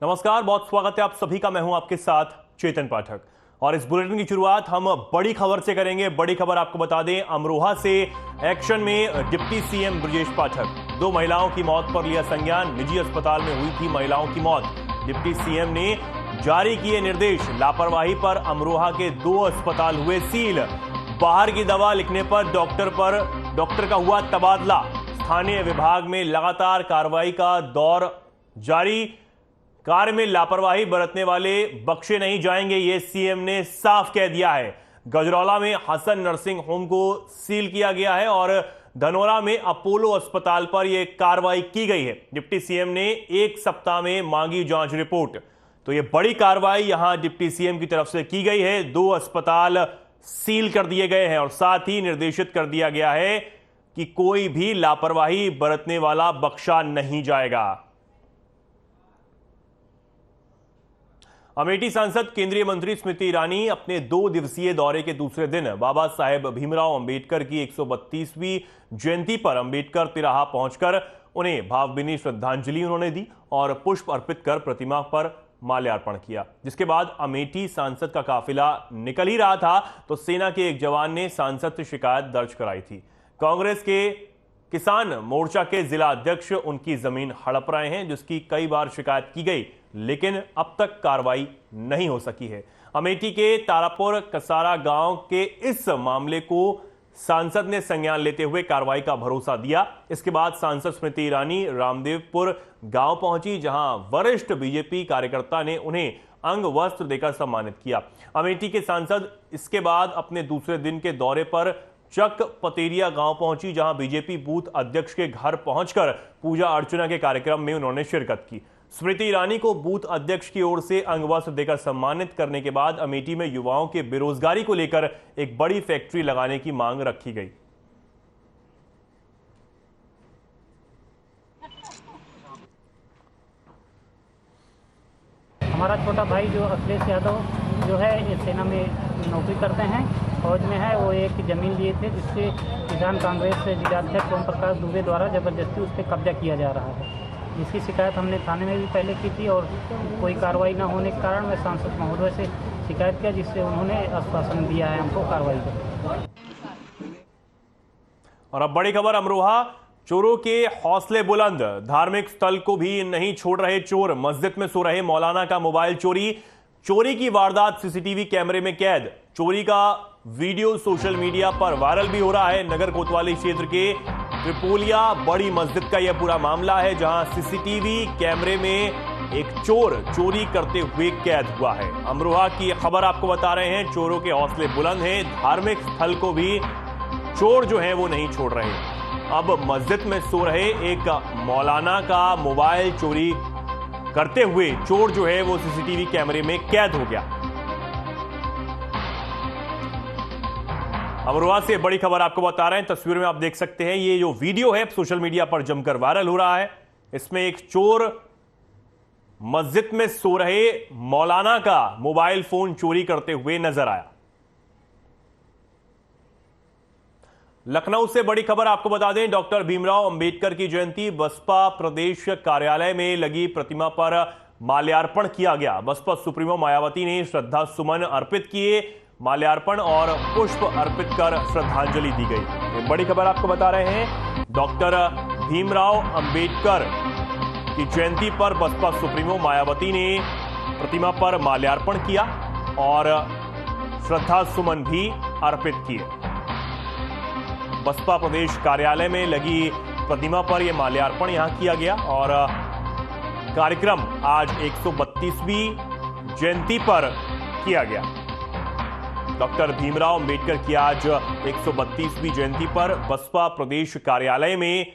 नमस्कार, बहुत स्वागत है आप सभी का। मैं हूं आपके साथ चेतन पाठक और इस बुलेटिन की शुरुआत हम बड़ी खबर से करेंगे। बड़ी खबर आपको बता दें, अमरोहा से एक्शन में डिप्टी सीएम ब्रजेश पाठक। 2 महिलाओं की मौत पर लिया संज्ञान। निजी अस्पताल में हुई थी महिलाओं की मौत। डिप्टी सीएम ने जारी किए निर्देश। लापरवाही पर अमरोहा के 2 अस्पताल हुए सील। बाहर की दवा लिखने पर डॉक्टर का हुआ तबादला। स्थानीय विभाग में लगातार कार्रवाई का दौर जारी। कार्य में लापरवाही बरतने वाले बख्शे नहीं जाएंगे, ये सीएम ने साफ कह दिया है। गजरौला में हसन नर्सिंग होम को सील किया गया है और धनोरा में अपोलो अस्पताल पर यह कार्रवाई की गई है। डिप्टी सीएम ने 1 सप्ताह में मांगी जांच रिपोर्ट। तो यह बड़ी कार्रवाई यहां डिप्टी सीएम की तरफ से की गई है। 2 अस्पताल सील कर दिए गए हैं और साथ ही निर्देशित कर दिया गया है कि कोई भी लापरवाही बरतने वाला बख्शा नहीं जाएगा। अमेठी सांसद केंद्रीय मंत्री स्मृति ईरानी अपने 2 दिवसीय दौरे के दूसरे दिन बाबा साहेब भीमराव अंबेडकर की 132वीं जयंती पर अंबेडकर तिराहा पहुंचकर उन्हें भावभीनी श्रद्धांजलि उन्होंने दी और पुष्प अर्पित कर प्रतिमा पर माल्यार्पण किया। जिसके बाद अमेठी सांसद का काफिला निकल ही रहा था तो सेना के एक जवान ने सांसद से शिकायत दर्ज कराई थी। कांग्रेस के किसान मोर्चा के जिला अध्यक्ष उनकी जमीन हड़प रहे हैं, जिसकी कई बार शिकायत की गई लेकिन अब तक कार्रवाई नहीं हो सकी है। अमेठी के तारापुर कसारा गांव के इस मामले को सांसद ने संज्ञान लेते हुए कार्रवाई का भरोसा दिया। इसके बाद सांसद स्मृति ईरानी रामदेवपुर गांव पहुंची, जहां वरिष्ठ बीजेपी कार्यकर्ता ने उन्हें अंग वस्त्र देकर सम्मानित किया। अमेठी के सांसद इसके बाद अपने दूसरे दिन के दौरे पर चक पतेरिया गांव पहुंची, जहां बीजेपी बूथ अध्यक्ष के घर पहुंचकर पूजा अर्चना के कार्यक्रम में उन्होंने शिरकत की। स्मृति ईरानी को बूथ अध्यक्ष की ओर से अंग वस्त्र देकर सम्मानित करने के बाद अमेठी में युवाओं के बेरोजगारी को लेकर एक बड़ी फैक्ट्री लगाने की मांग रखी गई। हमारा छोटा भाई जो अखिलेश यादव जो है सेना में नौकरी करते हैं, फौज में है, वो एक ज़मीन लिए थे जिससे किसान कांग्रेस जिलाध्यक्ष ओम प्रकाश दुबे द्वारा ज़बरदस्ती उस पर कब्जा किया जा रहा है। जिसकी शिकायत हमने थाने में भी पहले की थी और कोई कार्रवाई न होने के कारण मैं सांसद महोदय से शिकायत किया, जिससे उन्होंने आश्वासन दिया है हमको कार्रवाई करने। और अब बड़ी खबर, अमरोहा चोरों के हौसले बुलंद। धार्मिक स्थल को भी नहीं छोड़ रहे चोर। मस्जिद में सो रहे मौलाना का मोबाइल चोरी की वारदात सीसीटीवी कैमरे में कैद। चोरी का वीडियो सोशल मीडिया पर वायरल भी हो रहा है। नगर कोतवाली क्षेत्र के त्रिपोलिया बड़ी मस्जिद का यह पूरा मामला है, जहां सीसीटीवी कैमरे में एक चोर चोरी करते हुए कैद हुआ है। अमरोहा की खबर आपको बता रहे हैं। चोरों के हौसले बुलंद हैं। धार्मिक स्थल को भी चोर जो है वो नहीं छोड़ रहे। अब मस्जिद में सो रहे एक मौलाना का मोबाइल चोरी करते हुए चोर जो है वो सीसीटीवी कैमरे में कैद हो गया। अमरोहा से बड़ी खबर आपको बता रहे हैं। तस्वीर में आप देख सकते हैं, ये जो वीडियो है सोशल मीडिया पर जमकर वायरल हो रहा है। इसमें एक चोर मस्जिद में सो रहे मौलाना का मोबाइल फोन चोरी करते हुए नजर आया। लखनऊ से बड़ी खबर आपको बता दें, डॉक्टर भीमराव अंबेडकर की जयंती। बसपा प्रदेश कार्यालय में लगी प्रतिमा पर माल्यार्पण किया गया। बसपा सुप्रीमो मायावती ने श्रद्धा सुमन अर्पित किए। माल्यार्पण और पुष्प अर्पित कर श्रद्धांजलि दी गई। ये बड़ी खबर आपको बता रहे हैं। डॉक्टर भीमराव अंबेडकर की जयंती पर बसपा सुप्रीमो मायावती ने प्रतिमा पर माल्यार्पण किया और श्रद्धा सुमन भी अर्पित किए। बसपा प्रदेश कार्यालय में लगी प्रतिमा पर यह माल्यार्पण यहां किया गया और कार्यक्रम आज 132वीं जयंती पर किया गया। डॉक्टर भीमराव अंबेडकर की आज 132वीं जयंती पर बसपा प्रदेश कार्यालय में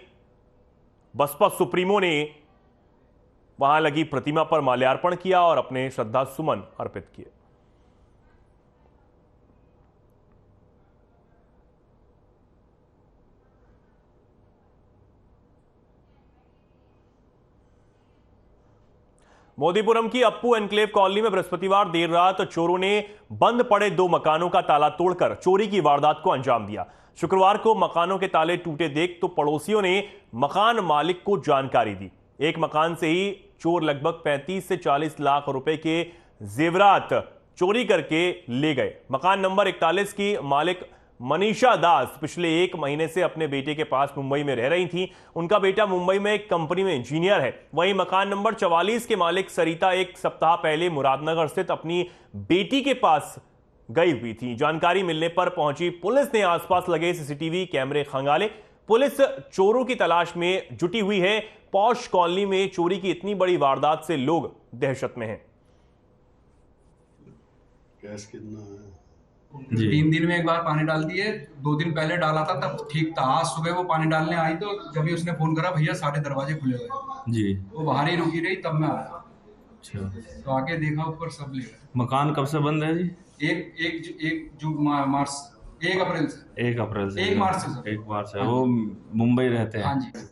बसपा सुप्रीमो ने वहां लगी प्रतिमा पर माल्यार्पण किया और अपने श्रद्धा सुमन अर्पित किए। मोदीपुरम की अप्पू एनक्लेव कॉलोनी में बृहस्पतिवार देर रात चोरों ने बंद पड़े 2 मकानों का ताला तोड़कर चोरी की वारदात को अंजाम दिया। शुक्रवार को मकानों के ताले टूटे देख तो पड़ोसियों ने मकान मालिक को जानकारी दी। एक मकान से ही चोर लगभग 35 से 40 लाख रुपए के जेवरात चोरी करके ले गए। मकान नंबर 41 की मालिक मनीषा दास पिछले 1 महीने से अपने बेटे के पास मुंबई में रह रही थी। उनका बेटा मुंबई में एक कंपनी में इंजीनियर है। वहीं मकान नंबर 44 के मालिक सरिता 1 सप्ताह पहले मुरादनगर स्थित अपनी बेटी के पास गई हुई थी। जानकारी मिलने पर पहुंची पुलिस ने आसपास लगे सीसीटीवी कैमरे खंगाले। पुलिस चोरों की तलाश में जुटी हुई है। पॉश कॉलोनी में चोरी की इतनी बड़ी वारदात से लोग दहशत में हैं। गैस कितना है? 3 दिन में एक बार पानी डाल दिए, 2 दिन पहले डाला था तब ठीक था। आज सुबह वो पानी डालने आई तो जब भी उसने फोन करा भैया सारे दरवाजे खुले हुए जी, वो बाहर ही रुकी रही, तब मैं आया। अच्छा, तो आके देखा ऊपर सब ले गए। मकान कब से बंद है जी? 1 अप्रैल से 1 अप्रैल से 1 मार्च से सर। 1 मार्च से वो मुंबई रहते हैं। हाँ जी।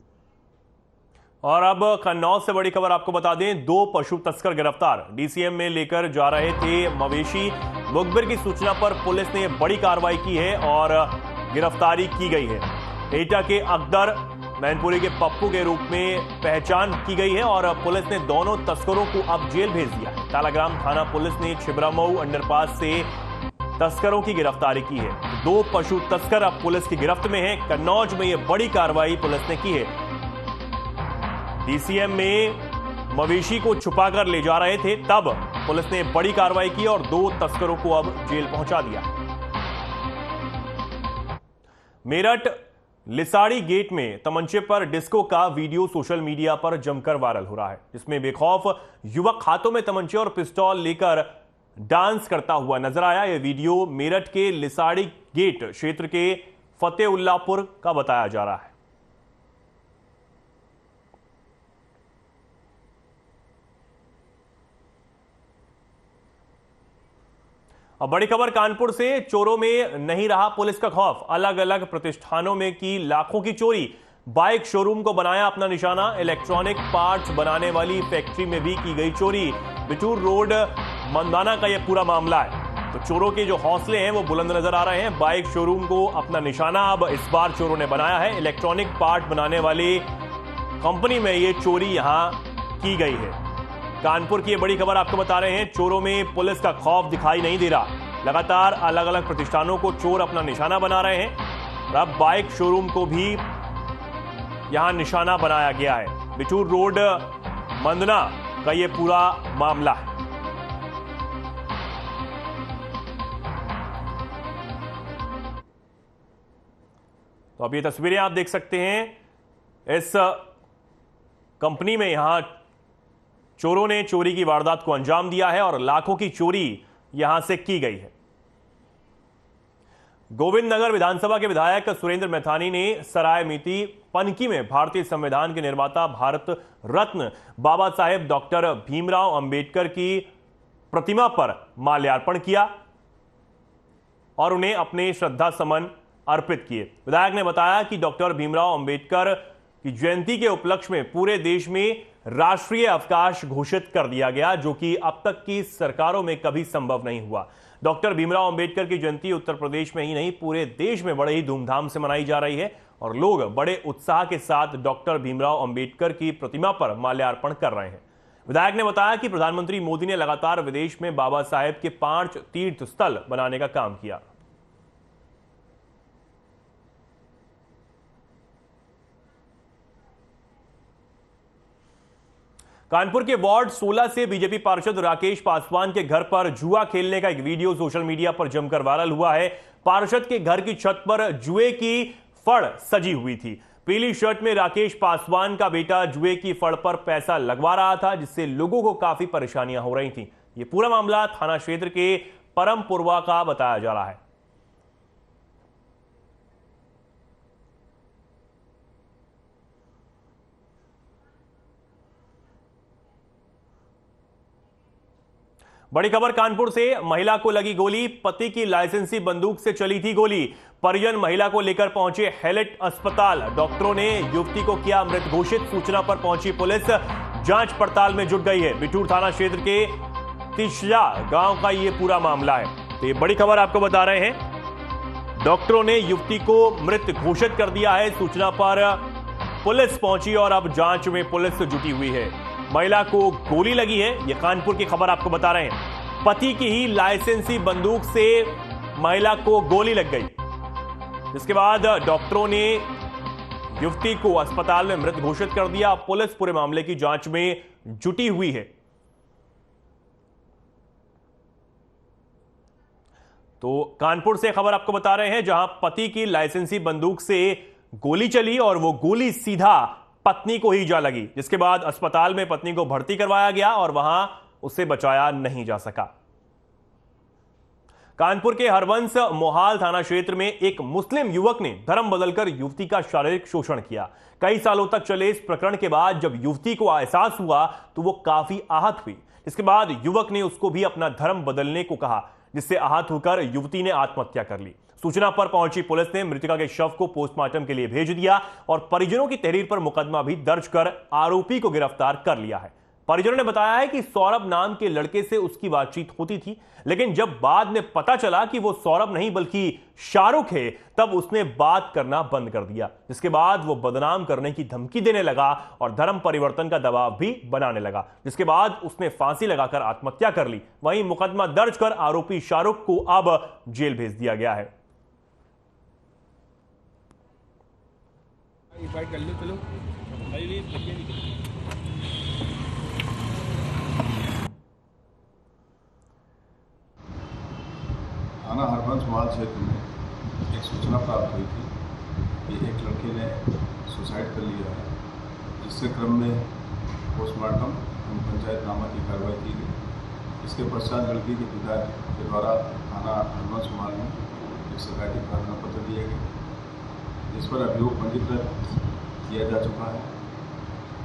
और अब कन्नौज से बड़ी खबर आपको बता दें, 2 पशु तस्कर गिरफ्तार। डीसीएम में लेकर जा रहे थे मवेशी। मुखबिर की सूचना पर पुलिस ने बड़ी कार्रवाई की है और गिरफ्तारी की गई है। एटा के अकदर, मैनपुरी के पप्पू के रूप में पहचान की गई है और पुलिस ने दोनों तस्करों को अब जेल भेज दिया है। तालाग्राम थाना पुलिस ने छिबरामऊ अंडरपास से तस्करों की गिरफ्तारी की है। 2 पशु तस्कर अब पुलिस की गिरफ्त में हैं। कन्नौज में यह बड़ी कार्रवाई पुलिस ने की है। डीसीएम में मवेशी को छुपाकर ले जा रहे थे, तब पुलिस ने बड़ी कार्रवाई की और 2 तस्करों को अब जेल पहुंचा दिया। मेरठ लिसाड़ी गेट में तमंचे पर डिस्को का वीडियो सोशल मीडिया पर जमकर वायरल हो रहा है, जिसमें बेखौफ युवक हाथों में तमंचे और पिस्तौल लेकर डांस करता हुआ नजर आया। यह वीडियो मेरठ के लिसाड़ी गेट क्षेत्र के फतेउल्लापुर का बताया जा रहा है। अब बड़ी खबर कानपुर से, चोरों में नहीं रहा पुलिस का खौफ। अलग अलग प्रतिष्ठानों में की लाखों की चोरी। बाइक शोरूम को बनाया अपना निशाना। इलेक्ट्रॉनिक पार्ट्स बनाने वाली फैक्ट्री में भी की गई चोरी। बिटूर रोड मंदाना का यह पूरा मामला है। तो चोरों के जो हौसले हैं वो बुलंद नजर आ रहे हैं। बाइक शोरूम को अपना निशाना अब इस बार चोरों ने बनाया है। इलेक्ट्रॉनिक पार्ट बनाने वाली कंपनी में यह चोरी यहां की गई है। कानपुर की ये बड़ी खबर आपको बता रहे हैं। चोरों में पुलिस का खौफ दिखाई नहीं दे रहा। लगातार अलग अलग प्रतिष्ठानों को चोर अपना निशाना बना रहे हैं और अब बाइक शोरूम को भी यहां निशाना बनाया गया है। बिटूर रोड मंदना का ये पूरा मामला है। तो अब ये तस्वीरें आप देख सकते हैं। इस कंपनी में यहां चोरों ने चोरी की वारदात को अंजाम दिया है और लाखों की चोरी यहां से की गई है। गोविंद नगर विधानसभा के विधायक सुरेंद्र मैथानी ने सरायमीती पनकी में भारतीय संविधान के निर्माता भारत रत्न बाबा साहेब डॉक्टर भीमराव अंबेडकर की प्रतिमा पर माल्यार्पण किया और उन्हें अपने श्रद्धा सुमन अर्पित किए। विधायक ने बताया कि डॉक्टर भीमराव अंबेडकर की जयंती के उपलक्ष्य में पूरे देश में राष्ट्रीय अवकाश घोषित कर दिया गया, जो कि अब तक की सरकारों में कभी संभव नहीं हुआ। डॉक्टर भीमराव अंबेडकर की जयंती उत्तर प्रदेश में ही नहीं पूरे देश में बड़े ही धूमधाम से मनाई जा रही है और लोग बड़े उत्साह के साथ डॉक्टर भीमराव अंबेडकर की प्रतिमा पर माल्यार्पण कर रहे हैं। विधायक ने बताया कि प्रधानमंत्री मोदी ने लगातार विदेश में बाबा साहेब के 5 तीर्थ स्थल बनाने का काम किया। कानपुर के वार्ड 16 से बीजेपी पार्षद राकेश पासवान के घर पर जुआ खेलने का एक वीडियो सोशल मीडिया पर जमकर वायरल हुआ है। पार्षद के घर की छत पर जुए की फड़ सजी हुई थी। पीली शर्ट में राकेश पासवान का बेटा जुए की फड़ पर पैसा लगवा रहा था, जिससे लोगों को काफी परेशानियां हो रही थी। ये पूरा मामला थाना क्षेत्र के परमपुरवा का बताया जा रहा है। बड़ी खबर कानपुर से, महिला को लगी गोली। पति की लाइसेंसी बंदूक से चली थी गोली। परिजन महिला को लेकर पहुंचे हैलेट अस्पताल। डॉक्टरों ने युवती को किया मृत घोषित। सूचना पर पहुंची पुलिस जांच पड़ताल में जुट गई है। बिटूर थाना क्षेत्र के तिशजा गांव का यह पूरा मामला है। तो ये बड़ी खबर आपको बता रहे हैं। डॉक्टरों ने युवती को मृत घोषित कर दिया है। सूचना पर पुलिस पहुंची और अब जांच में पुलिस जुटी हुई है। महिला को गोली लगी है। यह कानपुर की खबर आपको बता रहे हैं। पति की ही लाइसेंसी बंदूक से महिला को गोली लग गई, जिसके बाद डॉक्टरों ने युवती को अस्पताल में मृत घोषित कर दिया। पुलिस पूरे मामले की जांच में जुटी हुई है। तो कानपुर से खबर आपको बता रहे हैं, जहां पति की लाइसेंसी बंदूक से गोली चली और वो गोली सीधा पत्नी को ही जा लगी, जिसके बाद अस्पताल में पत्नी को भर्ती करवाया गया और वहां उसे बचाया नहीं जा सका। कानपुर के हरवंश मोहाल थाना क्षेत्र में एक मुस्लिम युवक ने धर्म बदलकर युवती का शारीरिक शोषण किया। कई सालों तक चले इस प्रकरण के बाद जब युवती को एहसास हुआ तो वो काफी आहत हुई। इसके बाद युवक ने उसको भी अपना धर्म बदलने को कहा, जिससे आहत होकर युवती ने आत्महत्या कर ली। सूचना पर पहुंची पुलिस ने मृतका के शव को पोस्टमार्टम के लिए भेज दिया और परिजनों की तहरीर पर मुकदमा भी दर्ज कर आरोपी को गिरफ्तार कर लिया है। परिजनों ने बताया है कि सौरभ नाम के लड़के से उसकी बातचीत होती थी, लेकिन जब बाद में पता चला कि वो सौरभ नहीं बल्कि शाहरुख है, तब उसने बात करना बंद कर दिया, जिसके बाद वो बदनाम करने की धमकी देने लगा और धर्म परिवर्तन का दबाव भी बनाने लगा, जिसके बाद उसने फांसी लगाकर आत्महत्या कर ली। वहीं मुकदमा दर्ज कर आरोपी शाहरुख को अब जेल भेज दिया गया है। थाना हरवंश मोहाल क्षेत्र में एक सूचना प्राप्त हुई थी कि एक लड़के ने सुसाइड कर लिया है, जिसके क्रम में पोस्टमार्टम एवं पंचायतनामा की कार्रवाई की गई। इसके पश्चात लड़की के पिता के द्वारा थाना हरवंश मोहाल में एक शिकायती प्रार्थना पत्र दिया गया, जिस पर अभियोग पंजीकृत किया जा चुका है।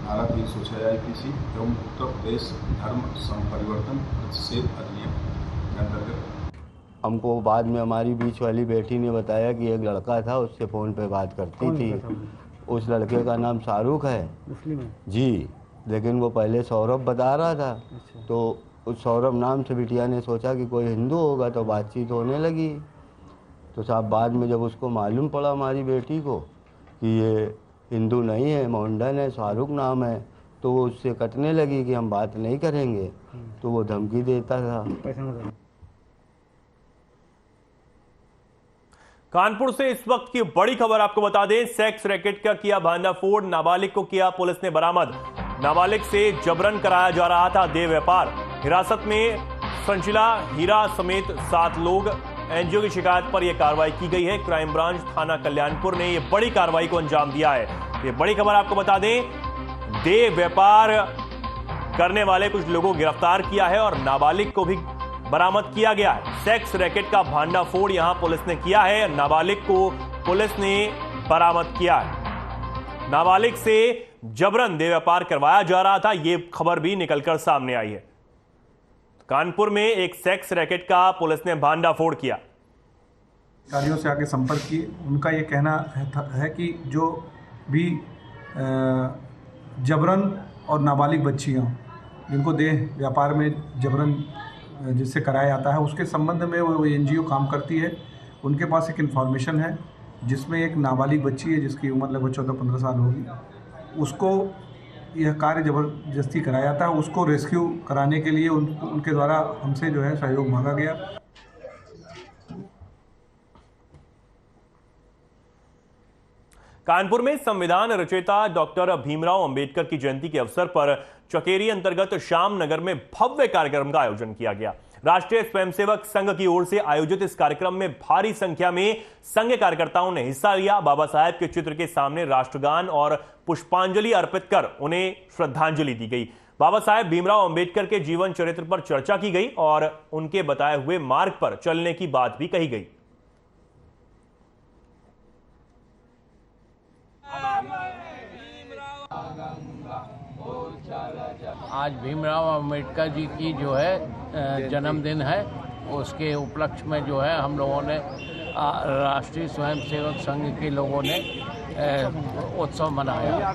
धारा 306 IPC एवं उत्तर प्रदेश धर्म संपरिवर्तन प्रतिषेध अधिनियम के अंतर्गत हमको बाद में हमारी बीच वाली बेटी ने बताया कि एक लड़का था, उससे फ़ोन पे बात करती थी। उस लड़के का नाम शाहरुख है जी, लेकिन वो पहले सौरभ बता रहा था। तो उस सौरभ नाम से बिटिया ने सोचा कि कोई हिंदू होगा, तो बातचीत होने लगी। तो साहब बाद में जब उसको मालूम पड़ा हमारी बेटी को कि ये हिंदू नहीं है, मोहम्मदन है, शाहरुख नाम है, तो वो उससे कटने लगी कि हम बात नहीं करेंगे। तो वो धमकी देता था। कानपुर से इस वक्त की बड़ी खबर आपको बता दें, सेक्स रैकेट का किया भांडाफोड़, नाबालिग को किया पुलिस ने बरामद। नाबालिग से जबरन कराया जा रहा था देह व्यापार। हिरासत में संचिला हीरा समेत 7 लोग। एनजीओ की शिकायत पर यह कार्रवाई की गई है। क्राइम ब्रांच थाना कल्याणपुर ने यह बड़ी कार्रवाई को अंजाम दिया है। ये बड़ी खबर आपको बता दें, देह व्यापार करने वाले कुछ लोगों को गिरफ्तार किया है और नाबालिग को भी बरामद किया गया है। सेक्स रैकेट का भांडाफोड़ यहां पुलिस ने किया है। नाबालिग को पुलिस ने बरामद किया है। नाबालिग से जबरन देह व्यापार करवाया जा रहा था, यह खबर भी निकलकर सामने आई है। कानपुर में एक सेक्स रैकेट का पुलिस ने भांडाफोड़ किया। अधिकारियों से आके संपर्क किए, उनका ये कहना है कि जो भी जबरन और नाबालिग बच्चियां जिनको देह व्यापार में जबरन जिससे कराया जाता है, उसके संबंध में वो एनजीओ काम करती है। उनके पास एक इन्फॉर्मेशन है जिसमें एक नाबालिग बच्ची है जिसकी उम्र लगभग 14-15 साल होगी, उसको यह कार्य ज़बरदस्ती कराया जाता है। उसको रेस्क्यू कराने के लिए उनके द्वारा हमसे जो है सहयोग मांगा गया। कानपुर में संविधान रचयिता डॉक्टर भीमराव अंबेडकर की जयंती के अवसर पर चकेरी अंतर्गत श्याम नगर में भव्य कार्यक्रम का आयोजन किया गया। राष्ट्रीय स्वयंसेवक संघ की ओर से आयोजित इस कार्यक्रम में भारी संख्या में संघ कार्यकर्ताओं ने हिस्सा लिया। बाबा साहेब के चित्र के सामने राष्ट्रगान और पुष्पांजलि अर्पित कर उन्हें श्रद्धांजलि दी गई। बाबा साहेब भीमराव अंबेडकर के जीवन चरित्र पर चर्चा की गई और उनके बताए हुए मार्ग पर चलने की बात भी कही गई। आज भीमराव अंबेडकर जी की जो है जन्मदिन है, उसके उपलक्ष्य में जो है हम लोगों ने राष्ट्रीय स्वयंसेवक संघ के लोगों ने उत्सव मनाया।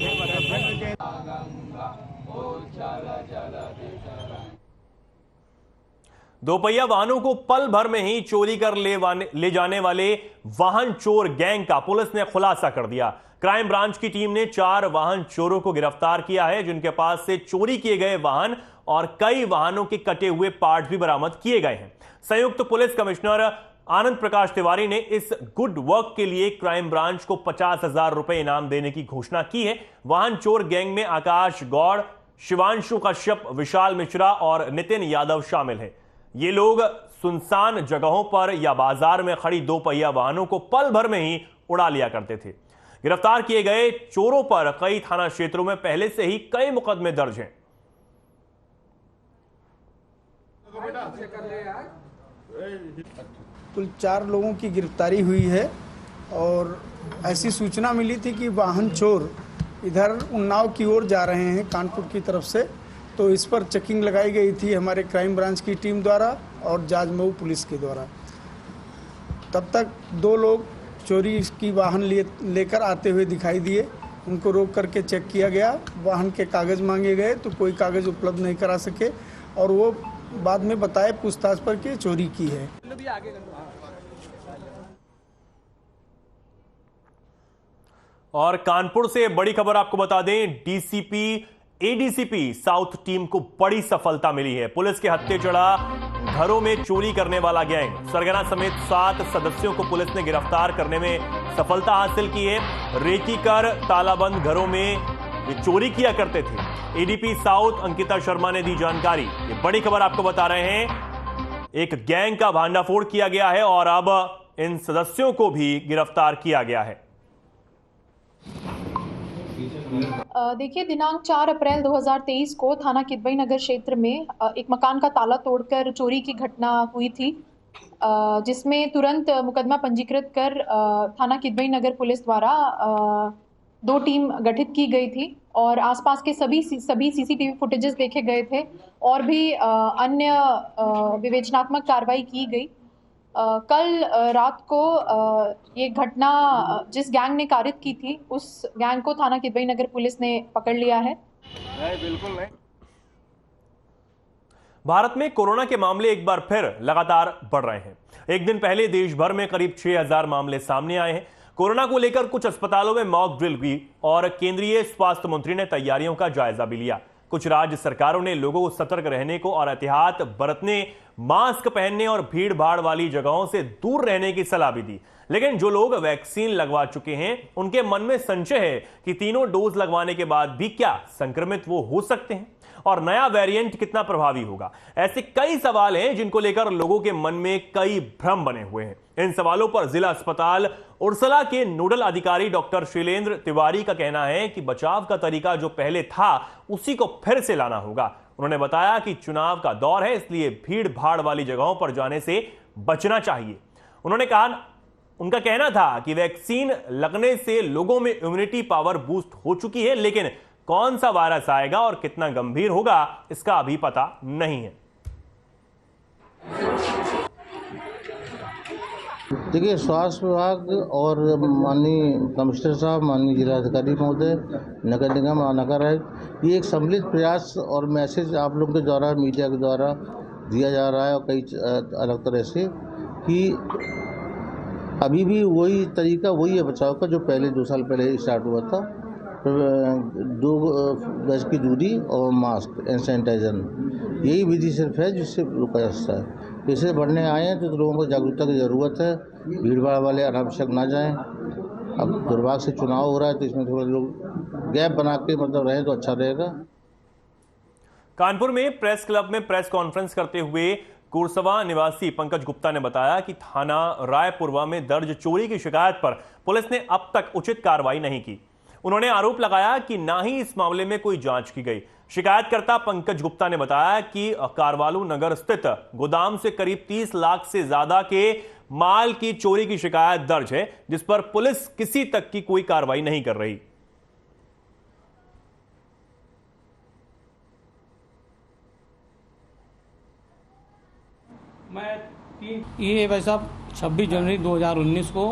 दोपहिया वाहनों को पल भर में ही चोरी कर ले जाने वाले वाहन चोर गैंग का पुलिस ने खुलासा कर दिया। क्राइम ब्रांच की टीम ने 4 वाहन चोरों को गिरफ्तार किया है, जिनके पास से चोरी किए गए वाहन और कई वाहनों के कटे हुए पार्ट भी बरामद किए गए हैं। संयुक्त पुलिस कमिश्नर आनंद प्रकाश तिवारी ने इस गुड वर्क के लिए क्राइम ब्रांच को 50,000 रुपए इनाम देने की घोषणा की है। वाहन चोर गैंग में आकाश गौड़, शिवांशु कश्यप, विशाल मिश्रा और नितिन यादव शामिल हैं। ये लोग सुनसान जगहों पर या बाजार में खड़ी 2 पहिया वाहनों को पल भर में ही उड़ा लिया करते थे। गिरफ्तार किए गए चोरों पर कई थाना क्षेत्रों में पहले से ही कई मुकदमे दर्ज हैं। कुल 4 लोगों की गिरफ्तारी हुई है और ऐसी सूचना मिली थी कि वाहन चोर इधर उन्नाव की ओर जा रहे हैं कानपुर की तरफ से, तो इस पर चेकिंग लगाई गई थी हमारे क्राइम ब्रांच की टीम द्वारा और जाजमऊ पुलिस के द्वारा। तब तक 2 लोग चोरी की वाहन लेकर आते हुए दिखाई दिए। उनको रोक करके चेक किया गया, वाहन के कागज़ मांगे गए तो कोई कागज़ उपलब्ध नहीं करा सके और वो बाद में बताए पूछताछ पर कि चोरी की है। और कानपुर से बड़ी खबर आपको बता दें, डीसीपी एडीसीपी साउथ टीम को बड़ी सफलता मिली है। पुलिस के हत्थे चढ़ा घरों में चोरी करने वाला गैंग सरगना समेत 7 सदस्यों को पुलिस ने गिरफ्तार करने में सफलता हासिल की है। रेकी कर तालाबंद घरों में ये चोरी किया करते थे। एडीपी साउथ अंकिता शर्मा ने दी जानकारी। ये बड़ी खबर आपको बता रहे हैं, एक गैंग का भांडाफोड़ किया गया है और अब इन सदस्यों को भी गिरफ्तार किया गया है। देखिए, दिनांक 4 अप्रैल 2023 को थाना किदवई नगर क्षेत्र में एक मकान का ताला तोड़कर चोरी की घटना हुई थी, जिसमें तुरंत मुकदमा पंजीकृत कर थाना किदवई नगर पुलिस द्वारा 2 टीम गठित की गई थी और आसपास के सभी सीसीटीवी फुटेजेस देखे गए थे और भी अन्य विवेचनात्मक कार्रवाई की गई। कल रात को ये घटना जिस गैंग ने कारित की थी, उस गैंग को थाना किदवई नगर पुलिस ने पकड़ लिया है। नहीं, बिल्कुल नहीं। भारत में कोरोना के मामले एक बार फिर लगातार बढ़ रहे हैं। एक दिन पहले देश भर में करीब 6,000 मामले सामने आए हैं। कोरोना को लेकर कुछ अस्पतालों में मॉक ड्रिल हुई और केंद्रीय स्वास्थ्य मंत्री ने तैयारियों का जायजा भी लिया। कुछ राज्य सरकारों ने लोगों को सतर्क रहने को और एहतियात बरतने, मास्क पहनने और भीड़ भाड़ वाली जगहों से दूर रहने की सलाह भी दी। लेकिन जो लोग वैक्सीन लगवा चुके हैं, उनके मन में संशय है कि तीनों डोज लगवाने के बाद भी क्या संक्रमित वो हो सकते हैं और नया वेरिएंट कितना प्रभावी होगा। ऐसे कई सवाल हैं जिनको लेकर लोगों के मन में कई भ्रम बने हुए हैं। इन सवालों पर जिला अस्पताल उर्सला के नोडल अधिकारी डॉक्टर शैलेंद्र तिवारी का कहना है कि बचाव का तरीका जो पहले था उसी को फिर से लाना होगा। उन्होंने बताया कि चुनाव का दौर है, इसलिए भीड़ भाड़ वाली जगहों पर जाने से बचना चाहिए। उनका कहना था कि वैक्सीन लगने से लोगों में इम्यूनिटी पावर बूस्ट हो चुकी है, लेकिन कौन सा वायरस आएगा और कितना गंभीर होगा इसका अभी पता नहीं है। देखिए, स्वास्थ्य विभाग और माननीय कमिश्नर साहब, माननीय जिलाधिकारी महोदय, नगर निगम नगर आयुक्त, ये एक सम्मिलित प्रयास और मैसेज आप लोगों के द्वारा, मीडिया के द्वारा दिया जा रहा है और कई अलग तरह से कि अभी भी वही तरीका वही है बचाव का जो पहले 2 साल पहले स्टार्ट हुआ था। 2 गज की दूरी और मास्क एंड सैनिटाइजर, यही विधि सिर्फ है जिससे रोका जा सकता है। केसेस बढ़ने आए हैं तो लोगों को जागरूकता की ज़रूरत है। भीड़ भाड़ वाले अनावश्यक ना जाएं। अब दुर्भाग्य से चुनाव हो रहा है तो इसमें थोड़ा लोग गैप बना के रहें तो अच्छा रहेगा। कानपुर में प्रेस क्लब में प्रेस कॉन्फ्रेंस करते हुए कुरसवा निवासी पंकज गुप्ता ने बताया कि थाना रायपुरवा में दर्ज चोरी की शिकायत पर पुलिस ने अब तक उचित कार्रवाई नहीं की। उन्होंने आरोप लगाया कि ना ही इस मामले में कोई जांच की गई। शिकायतकर्ता पंकज गुप्ता ने बताया कि कारवालू नगर स्थित गोदाम से करीब 30 लाख से ज्यादा के माल की चोरी की शिकायत दर्ज है, जिस पर पुलिस किसी तक की कोई कार्रवाई नहीं कर रही। ये भाई साहब 26 जनवरी 2019 को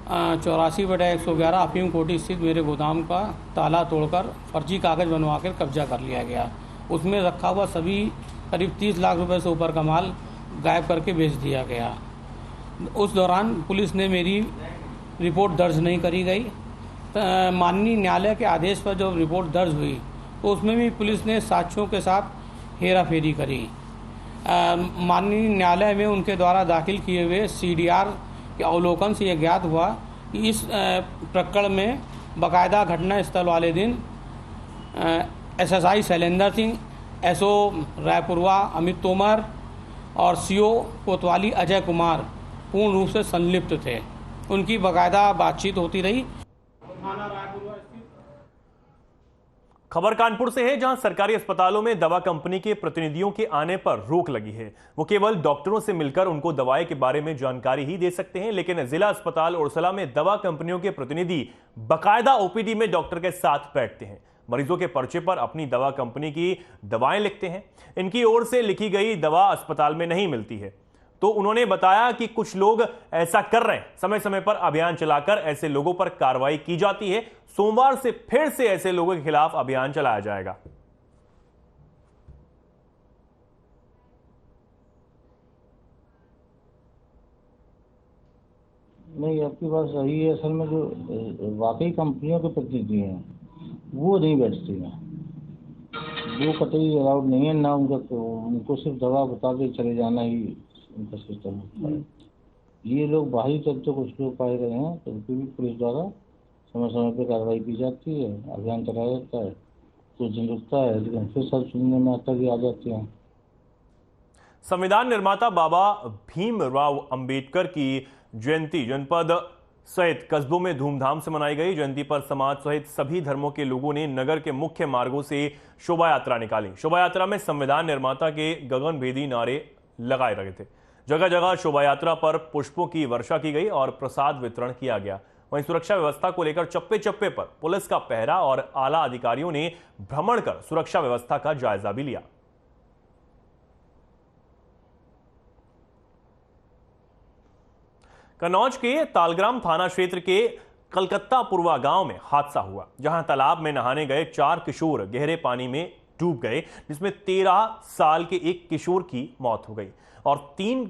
84/111 अफीम कोठी स्थित मेरे गोदाम का ताला तोड़कर फर्जी कागज़ बनवा कर कब्जा कर लिया गया। उसमें रखा हुआ सभी करीब 30 लाख रुपए से ऊपर का माल गायब करके बेच दिया गया। उस दौरान पुलिस ने मेरी रिपोर्ट दर्ज नहीं करी गई। माननीय न्यायालय के आदेश पर जो रिपोर्ट दर्ज हुई तो उसमें भी पुलिस ने साक्ष्यों के साथ हेराफेरी करी। माननीय न्यायालय में उनके द्वारा दाखिल किए हुए CDR के अवलोकन से यह ज्ञात हुआ कि इस प्रकरण में बाकायदा घटना स्थल वाले दिन SSI शैलेंद्र सिंह, SO रायपुरवा अमित तोमर और CO कोतवाली अजय कुमार पूर्ण रूप से संलिप्त थे। उनकी बाकायदा बातचीत होती रही। खबर कानपुर से है, जहां सरकारी अस्पतालों में दवा कंपनी के प्रतिनिधियों के आने पर रोक लगी है। वो केवल डॉक्टरों से मिलकर उनको दवाई के बारे में जानकारी ही दे सकते हैं, लेकिन जिला अस्पताल उड़सला में दवा कंपनियों के प्रतिनिधि बाकायदा OPD में डॉक्टर के साथ बैठते हैं, मरीजों के पर्चे पर अपनी दवा कंपनी की दवाएं लिखते हैं। इनकी ओर से लिखी गई दवा अस्पताल में नहीं मिलती है, तो उन्होंने बताया कि कुछ लोग ऐसा कर रहे हैं। समय समय पर अभियान चलाकर ऐसे लोगों पर कार्रवाई की जाती है। सोमवार से फिर से ऐसे लोगों के खिलाफ अभियान चलाया जाएगा। नहीं, आपकी बात सही है। असल में जो वाकई कंपनियों के प्रतिनिधि हैं वो नहीं बैठते हैं, वो कतई अलाउड नहीं है ना उनका, तो उनको सिर्फ दवा बता के चले जाना ही उनका सिस्टम होता है। ये लोग बाहरी तत्व कुछ लोग पाए गए हैं, तो उनकी भी पुलिस द्वारा समय समय पर कार्रवाई की जाती है, अभियान चलाया जाता है। कुछ दिन रुकता है, लेकिन फिर सब सुनने में आता कि आ जाते हैं। संविधान निर्माता बाबा भीमराव अंबेडकर की जयंती जनपद सहित कस्बों में धूमधाम से मनाई गई। जयंती पर समाज सहित सभी धर्मों के लोगों ने नगर के मुख्य मार्गों से शोभा यात्रा निकाली। शोभा यात्रा में संविधान निर्माता के गगनभेदी नारे लगाए रहे थे। जगह जगह शोभा यात्रा पर पुष्पों की वर्षा की गई और प्रसाद वितरण किया गया। वहीं सुरक्षा व्यवस्था को लेकर चप्पे चप्पे पर पुलिस का पहरा और आला अधिकारियों ने भ्रमण कर सुरक्षा व्यवस्था का जायजा भी लिया। कन्नौज के तालग्राम थाना क्षेत्र के कलकत्ता पुरवा गांव में हादसा हुआ, जहां तालाब में नहाने गए 4 किशोर गहरे पानी में डूब गए, जिसमें 13 साल के एक किशोर की मौत हो गई और 3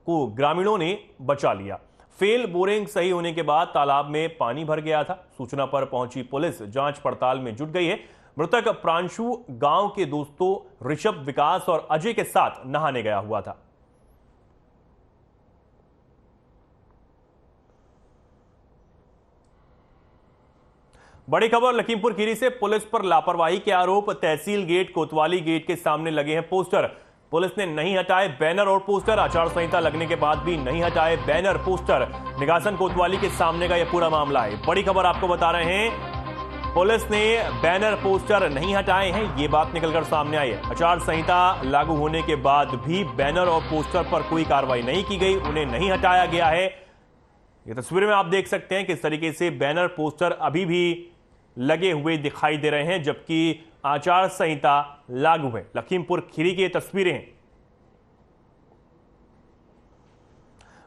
को ग्रामीणों ने बचा लिया। फेल बोरिंग सही होने के बाद तालाब में पानी भर गया था। सूचना पर पहुंची पुलिस जांच पड़ताल में जुट गई है। मृतक प्रांशु गांव के दोस्तों ऋषभ, विकास और अजय के साथ नहाने गया हुआ था। बड़ी खबर लखीमपुर खीरी से, पुलिस पर लापरवाही के आरोप। तहसील गेट कोतवाली गेट के सामने लगे हैं पोस्टर, पुलिस ने नहीं हटाए बैनर और पोस्टर। आचार संहिता लगने के बाद भी नहीं हटाए बैनर पोस्टर। निगासन कोतवाली के सामने का यह पूरा मामला है। बड़ी खबर आपको बता रहे हैं, पुलिस ने बैनर पोस्टर नहीं हटाए हैं, ये बात निकलकर सामने आई है। आचार संहिता लागू होने के बाद भी बैनर और पोस्टर पर कोई कार्रवाई नहीं की गई, उन्हें नहीं हटाया गया है। ये तस्वीर में आप देख सकते हैं किस तरीके से बैनर पोस्टर अभी भी लगे हुए दिखाई दे रहे हैं, जबकि आचार संहिता लागू है। लखीमपुर खीरी की तस्वीरें हैं।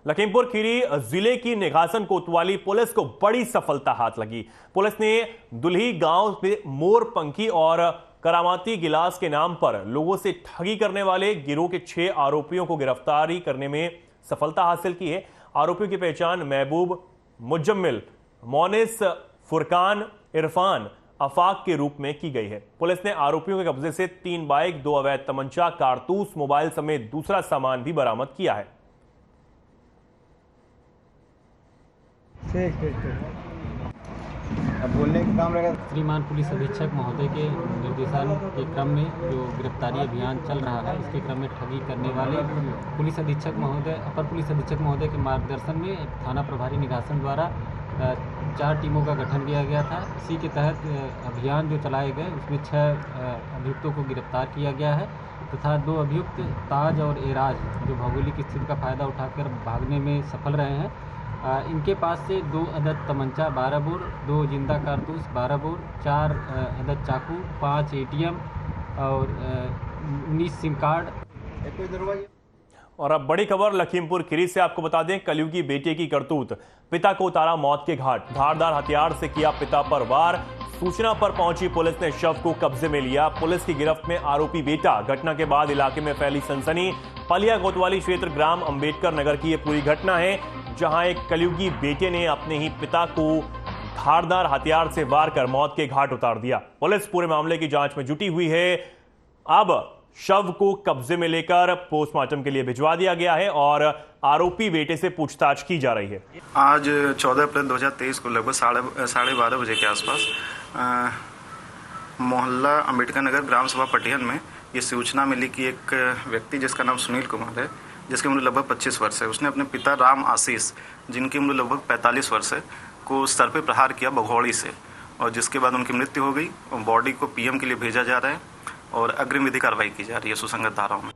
लखीमपुर खीरी जिले की निगासन कोतवाली पुलिस को बड़ी सफलता हाथ लगी। पुलिस ने दुल्ही गांव में मोर पंखी और करामाती गिलास के नाम पर लोगों से ठगी करने वाले गिरोह के 6 आरोपियों को गिरफ्तारी करने में सफलता हासिल की है। आरोपियों की पहचान महबूब, मुजम्मिल, मोनिस, फुरकान, इरफान, अफाक के रूप में की गई है। पुलिस ने आरोपियों के कब्जे से 3 बाइक, 2 अवैध तमंचा, कारतूस, मोबाइल समेत दूसरा सामान भी बरामद किया है। अब बोलने का काम रहेगा। श्रीमान पुलिस अधीक्षक महोदय के निर्देशन के क्रम में जो गिरफ्तारी अभियान चल रहा है, इसके क्रम में ठगी करने वाले पुलिस अधीक्षक महोदय, अपर पुलिस अधीक्षक महोदय के मार्गदर्शन में थाना प्रभारी निगासन द्वारा 4 टीमों का गठन किया गया था। इसी के तहत अभियान जो चलाए गए उसमें 6 अभियुक्तों को गिरफ्तार किया गया है तथा 2 अभियुक्त ताज और एराज जो भौगोलिक स्थिति का फायदा उठाकर भागने में सफल रहे हैं। इनके पास से 2 अदद तमंचा 12 बोर, 2 जिंदा कारतूस 12 बोर, 4 अदद चाकू, 5 ATM और 19 सिम कार्ड। और अब बड़ी खबर लखीमपुर खीरी से आपको बता दें, कलयुगी बेटे की करतूत, पिता को उतारा मौत के घाट। धारदार हथियार से किया पिता पर वार। सूचना पर पहुंची पुलिस ने शव को कब्जे में लिया। पुलिस की गिरफ्त में आरोपी बेटा। घटना के बाद इलाके में फैली सनसनी। पलिया कोतवाली क्षेत्र ग्राम अंबेडकर नगर की यह पूरी घटना है, जहां एक कलयुगी बेटे ने अपने ही पिता को धारदार हथियार से वार कर मौत के घाट उतार दिया। पुलिस पूरे मामले की जांच में जुटी हुई है। अब शव को कब्जे में लेकर पोस्टमार्टम के लिए भिजवा दिया गया है और आरोपी बेटे से पूछताछ की जा रही है। आज 14 अप्रैल 2023 को लगभग 12:30 बजे के आसपास मोहल्ला अंबेडकर नगर ग्राम सभा पटिहन में ये सूचना मिली कि एक व्यक्ति जिसका नाम सुनील कुमार है, जिसकी उम्र लगभग 25 वर्ष है, उसने अपने पिता राम आशीष, जिनकी उम्र लगभग 45 वर्ष है, को सर पे प्रहार किया भगौड़ी से, और जिसके बाद उनकी मृत्यु हो गई। बॉडी को पीएम के लिए भेजा जा रहा है और अग्रिम विधि कार्रवाई की जा रही है सुसंगत धाराओं में।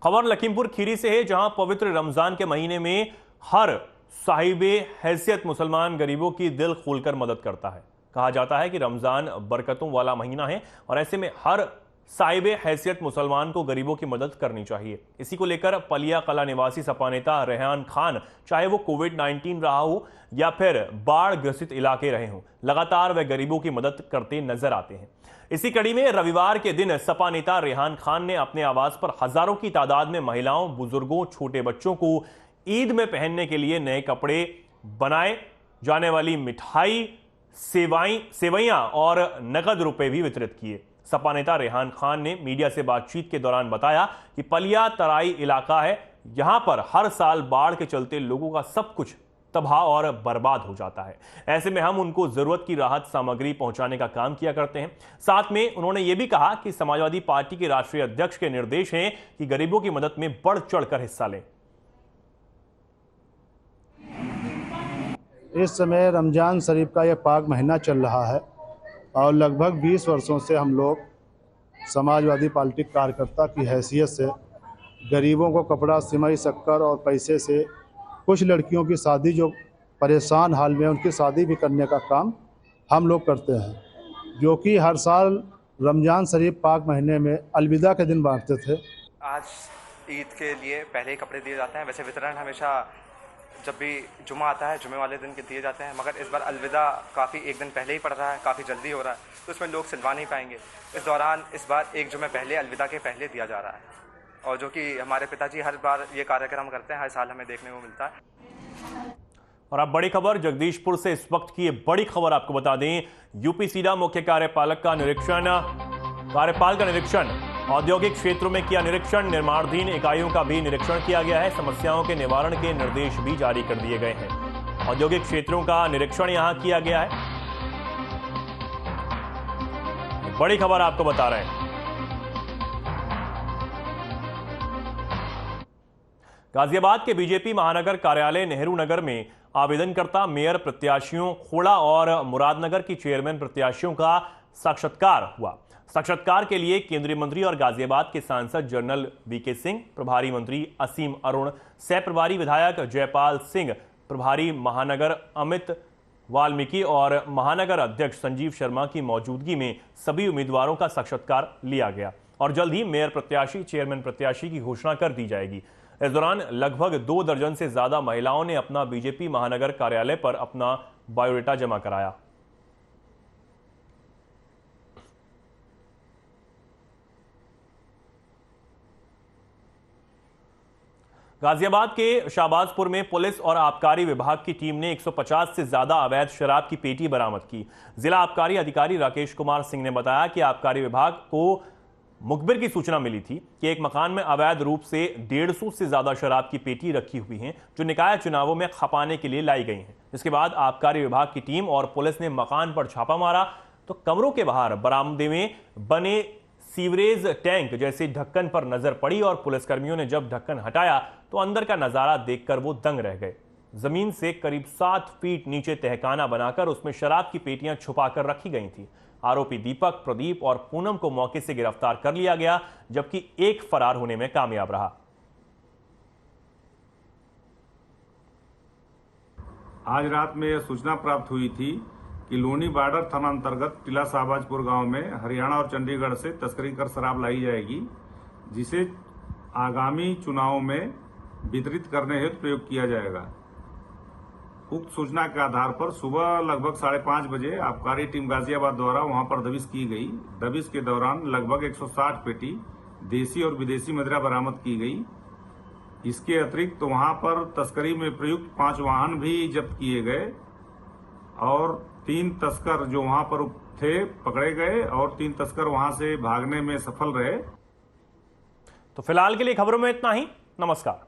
खबर लखीमपुर खीरी से है, जहां पवित्र रमजान के महीने में हर साहिबे हैसियत मुसलमान गरीबों की दिल खोलकर मदद करता है। कहा जाता है कि रमजान बरकतों वाला महीना है और ऐसे में हर साहिबे हैसियत मुसलमान को गरीबों की मदद करनी चाहिए। इसी को लेकर पलिया कला निवासी सपा नेता रेहान खान, चाहे वो कोविड-19 रहा हो या फिर बाढ़ ग्रसित इलाके रहे हों, लगातार वे गरीबों की मदद करते नजर आते हैं। इसी कड़ी में रविवार के दिन सपा नेता रेहान खान ने अपने आवास पर हजारों की तादाद में महिलाओं, बुजुर्गों, छोटे बच्चों को ईद में पहनने के लिए नए कपड़े, बनाए जाने वाली मिठाई, सेवइयां और नकद रुपए भी वितरित किए। सपा नेता रेहान खान ने मीडिया से बातचीत के दौरान बताया कि पलिया तराई इलाका है, यहां पर हर साल बाढ़ के चलते लोगों का सब कुछ तबाह और बर्बाद हो जाता है। ऐसे में हम उनको जरूरत की राहत सामग्री पहुंचाने का काम किया करते हैं। साथ में उन्होंने ये भी कहा कि समाजवादी पार्टी के राष्ट्रीय अध्यक्ष के निर्देश हैं कि गरीबों की मदद में बढ़ चढ़कर हिस्सा लें। इस समय रमज़ान शरीफ का यह पाक महीना चल रहा है और लगभग 20 वर्षों से हम लोग समाजवादी पार्टी कार्यकर्ता की हैसियत से गरीबों को कपड़ा, सिमई, शक्कर और पैसे से कुछ लड़कियों की शादी जो परेशान हाल में उनकी शादी भी करने का काम हम लोग करते हैं, जो कि हर साल रमज़ान शरीफ पाक महीने में अलविदा के दिन बांटते थे। आज ईद के लिए पहले ही कपड़े दिए जाते हैं। वैसे वितरण हमेशा जब भी जुमा आता है, जुमे वाले दिन के दिए जाते हैं, मगर इस बार अलविदा काफ़ी एक दिन पहले ही पड़ रहा है, काफ़ी जल्दी हो रहा है, तो इसमें लोग सिलवा नहीं पाएंगे। इस दौरान इस बार एक जुमे पहले अलविदा के पहले दिया जा रहा है, और जो कि हमारे पिताजी हर बार ये कार्यक्रम करते हैं, हर साल हमें देखने को मिलता है। और अब बड़ी खबर जगदीशपुर से इस वक्त की ये बड़ी खबर आपको बता दें। यूपी सीडा मुख्य कार्यपाल का निरीक्षण, औद्योगिक क्षेत्रों में किया निरीक्षण, निर्माणाधीन इकाइयों का भी निरीक्षण किया गया है। समस्याओं के निवारण के निर्देश भी जारी कर दिए गए हैं। औद्योगिक क्षेत्रों का निरीक्षण यहां किया गया है। बड़ी खबर आपको बता रहे हैं। गाजियाबाद के बीजेपी महानगर कार्यालय नेहरू नगर में आवेदनकर्ता मेयर प्रत्याशियों खोड़ा और मुरादनगर की चेयरमैन प्रत्याशियों का साक्षात्कार हुआ। साक्षात्कार के लिए केंद्रीय मंत्री और गाजियाबाद के सांसद जनरल वीके सिंह, प्रभारी मंत्री असीम अरुण, सह प्रभारी विधायक जयपाल सिंह, प्रभारी महानगर अमित वाल्मीकि और महानगर अध्यक्ष संजीव शर्मा की मौजूदगी में सभी उम्मीदवारों का साक्षात्कार लिया गया और जल्द ही मेयर प्रत्याशी, चेयरमैन प्रत्याशी की घोषणा कर दी जाएगी। इस दौरान लगभग 2 दर्जन से ज्यादा महिलाओं ने अपना बीजेपी महानगर कार्यालय पर अपना बायोडेटा जमा कराया। गाजियाबाद के शाहबाजपुर में पुलिस और आबकारी विभाग की टीम ने 150 से ज्यादा अवैध शराब की पेटी बरामद की। जिला आबकारी अधिकारी राकेश कुमार सिंह ने बताया कि आबकारी विभाग को मुखबिर की सूचना मिली थी कि एक मकान में अवैध रूप से 150 से ज्यादा शराब की पेटी रखी हुई हैं, जो निकाय चुनावों में खपाने के लिए लाई गई हैं। इसके बाद आबकारी विभाग की टीम और पुलिस ने मकान पर छापा मारा तो कमरों के बाहर बरामदे में बने सीवरेज टैंक जैसे ढक्कन पर नजर पड़ी और पुलिसकर्मियों ने जब ढक्कन हटाया तो अंदर का नजारा देखकर वो दंग रह गए। जमीन से करीब 7 फीट नीचे तहखाना बनाकर उसमें शराब की पेटियां छुपाकर रखी गई थी। आरोपी दीपक, प्रदीप और पूनम को मौके से गिरफ्तार कर लिया गया, जबकि एक फरार होने में कामयाब रहा। आज रात में यह सूचना प्राप्त हुई थी कि लोनी बॉर्डर थाना अंतर्गत टिला शाहबाजपुर गांव में हरियाणा और चंडीगढ़ से तस्करी कर शराब लाई जाएगी, जिसे आगामी चुनावों में वितरित करने हेतु प्रयोग किया जाएगा। उक्त सूचना के आधार पर सुबह लगभग 5:30 बजे आबकारी टीम गाजियाबाद द्वारा वहां पर दबिश की गई। दबिश के दौरान लगभग 160 पेटी देसी और विदेशी मदिरा बरामद की गई। इसके अतिरिक्त वहां पर तस्करी में प्रयुक्त 5 वाहन भी जब्त किए गए और 3 तस्कर जो वहां पर थे पकड़े गए और 3 तस्कर वहां से भागने में सफल रहे। तो फिलहाल के लिए खबरों में इतना ही। नमस्कार।